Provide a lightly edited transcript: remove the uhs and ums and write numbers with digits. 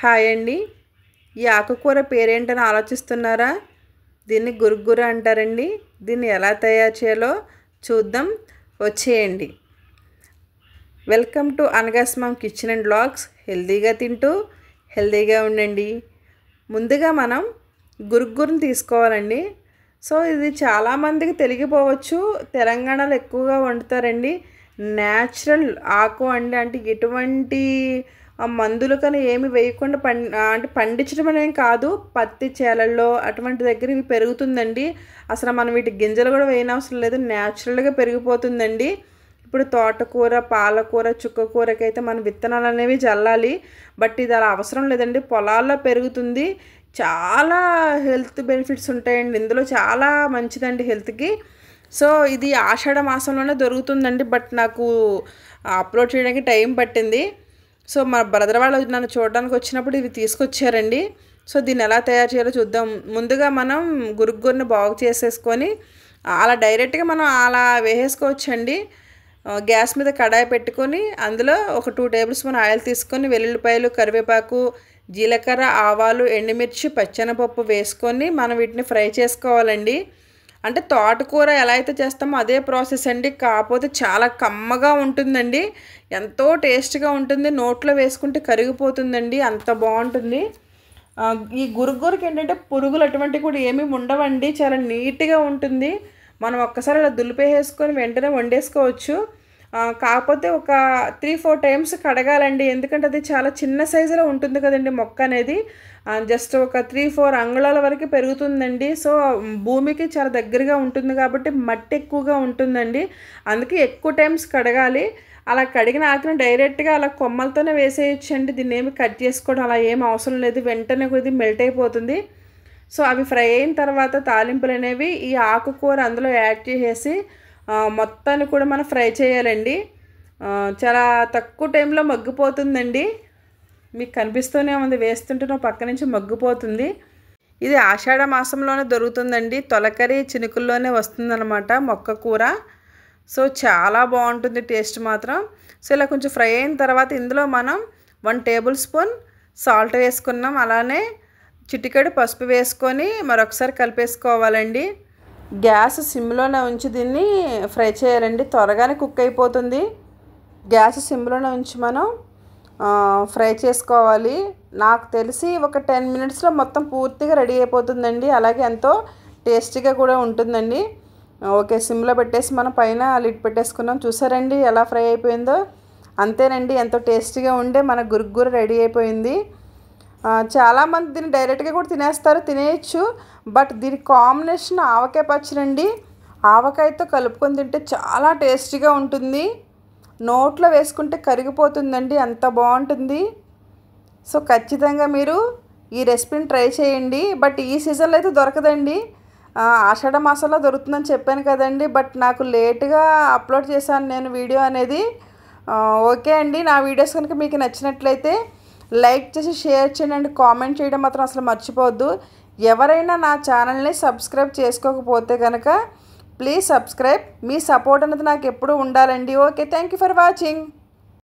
Hi అండి. ఈ ఆకుకూర పేరేంటని ఆలోచిస్తున్నారా? దీన్ని గురుగుర అంటారండి. దీన్ని ఎలా తయారు చేయాలో చూద్దాం, వచ్చేయండి. Welcome to Anaga's mom kitchen and vlogs. హెల్తీగా తింటూ హెల్తీగా ఉండండి. ముందుగా మనం గురుగురని తీసుకోవాలండి. సో ఇది చాలామందికి తెలియకపోవచ్చు, తెలంగాణలో ఎక్కువగా వండుతారండి. న్యాచురల్ ఆకు అండి, అంటే ఎటువంటి మందులు కానీ ఏమి వేయకుండా అంటే పండించడం అనేం కాదు, పత్తి చేలల్లో అటువంటి దగ్గర ఇవి పెరుగుతుందండి. అసలు మనం వీటి గింజలు కూడా వేయనవసరం లేదు, న్యాచురల్గా పెరిగిపోతుందండి. ఇప్పుడు తోటకూర, పాలకూర, చుక్కకూరకైతే మనం విత్తనాలు అనేవి చల్లాలి, బట్ ఇది అలా అవసరం లేదండి, పొలాల్లో పెరుగుతుంది. చాలా హెల్త్ బెనిఫిట్స్ ఉంటాయండి ఇందులో, చాలా మంచిదండి హెల్త్కి. సో ఇది ఆషాఢ మాసంలోనే దొరుకుతుందండి, బట్ నాకు అప్లోడ్ చేయడానికి టైం పట్టింది. సో మా బ్రదర్ వాళ్ళు నన్ను చూడడానికి వచ్చినప్పుడు ఇవి తీసుకొచ్చారండి. సో దీన్ని ఎలా తయారు చేయాలో చూద్దాం. ముందుగా మనం గురుగురిని బాగు చేసేసుకొని అలా డైరెక్ట్గా మనం అలా వేసేసుకోవచ్చండి. గ్యాస్ మీద కడాయి పెట్టుకొని అందులో ఒక 2 టేబుల్ స్పూన్ ఆయిల్ తీసుకొని వెల్లుల్లిపాయలు, కరివేపాకు, జీలకర్ర, ఆవాలు, ఎండుమిర్చి, పచ్చెనపప్పు వేసుకొని మనం వీటిని ఫ్రై చేసుకోవాలండి. అంటే తోటకూర ఎలా అయితే చేస్తామో అదే ప్రాసెస్ అండి, కాకపోతే చాలా కమ్మగా ఉంటుందండి, ఎంతో టేస్ట్గా ఉంటుంది, నోట్లో వేసుకుంటే కరిగిపోతుందండి, అంత బాగుంటుంది. ఈ గురుగురికి ఏంటంటే పురుగులు అటువంటివి కూడా ఏమీ ఉండవండి, చాలా నీట్గా ఉంటుంది. మనం ఒక్కసారి అలా దులిపేసుకొని వెంటనే వండేసుకోవచ్చు. కాకపోతే ఒక 3-4 టైమ్స్ కడగాలండి, ఎందుకంటే అది చాలా చిన్న సైజులో ఉంటుంది కదండి మొక్క అనేది. జస్ట్ ఒక 3-4 అంగుళాల వరకు పెరుగుతుందండి. సో భూమికి చాలా దగ్గరగా ఉంటుంది కాబట్టి మట్టి ఎక్కువగా ఉంటుందండి, అందుకే ఎక్కువ టైమ్స్ కడగాలి. అలా కడిగిన ఆకుని డైరెక్ట్గా అలా కొమ్మలతోనే వేసేయచ్చండి, దీన్ని ఏమి కట్ చేసుకోవడం అలా ఏం అవసరం లేదు, వెంటనే కొద్దిగా మెల్ట్ అయిపోతుంది. సో అవి ఫ్రై అయిన తర్వాత తాలింపులు అనేవి ఈ ఆకుకూర అందులో యాడ్ చేసేసి మొత్తాన్ని కూడా మనం ఫ్రై చేయాలండి. చాలా తక్కువ టైంలో మగ్గిపోతుందండి, మీకు కనిపిస్తూనే ఉంది, వేస్తుంటే పక్క నుంచి మగ్గిపోతుంది. ఇది ఆషాఢ మాసంలోనే దొరుకుతుందండి, తొలకరి చినుకుల్లోనే వస్తుందన్నమాట మొక్క కూర. సో చాలా బాగుంటుంది టేస్ట్ మాత్రం. సో ఇలా కొంచెం ఫ్రై అయిన తర్వాత ఇందులో మనం 1 టేబుల్ స్పూన్ సాల్ట్ వేసుకున్నాం, అలానే చిటికెడు పసుపు వేసుకొని మరొకసారి కలిపేసుకోవాలండి. గ్యాస్ సిమ్లోనే ఉంచి దీన్ని ఫ్రై చేయాలండి, త్వరగానే కుక్ అయిపోతుంది. గ్యాస్ సిమ్లోనే ఉంచి మనం ఫ్రై చేసుకోవాలి. నాకు తెలిసి ఒక 10 మినిట్స్లో మొత్తం పూర్తిగా రెడీ అయిపోతుందండి, అలాగే ఎంతో టేస్టీగా కూడా ఉంటుందండి. ఓకే, సిమ్లో పెట్టేసి మనం పైన లిడ్ పెట్టేసుకున్నాం, చూసారండి ఎలా ఫ్రై అయిపోయిందో. అంతేనండి, ఎంతో టేస్టీగా ఉండే మన గురుగుర రెడీ అయిపోయింది. చాలామంది దీన్ని డైరెక్ట్గా కూడా తినేస్తారు, తినేయచ్చు, బట్ దీని కాంబినేషన్ ఆవకాయ పచ్చడండి. ఆవకాయతో కలుపుకొని తింటే చాలా టేస్టీగా ఉంటుంది, నోట్లో వేసుకుంటే కరిగిపోతుందండి, అంత బాగుంటుంది. సో ఖచ్చితంగా మీరు ఈ రెసిపీని ట్రై చేయండి, బట్ ఈ సీజన్లో అయితే దొరకదండి, ఆషాఢ మాసంలో దొరుకుతుందని చెప్పాను కదండి, బట్ నాకు లేట్గా అప్లోడ్ చేశాను నేను వీడియో అనేది. ఓకే అండి, నా వీడియోస్ కనుక మీకు నచ్చినట్లయితే లైక్ చేసి షేర్ చేయండి అండ్ కామెంట్ చేయడం మాత్రం అసలు మర్చిపోవద్దు. ఎవరైనా నా ఛానల్ని సబ్స్క్రైబ్ చేసుకోకపోతే కనుక ప్లీజ్ సబ్స్క్రైబ్, మీ సపోర్ట్ అనేది నాకు ఎప్పుడూ ఉండాలండి. Okay, thank you for watching.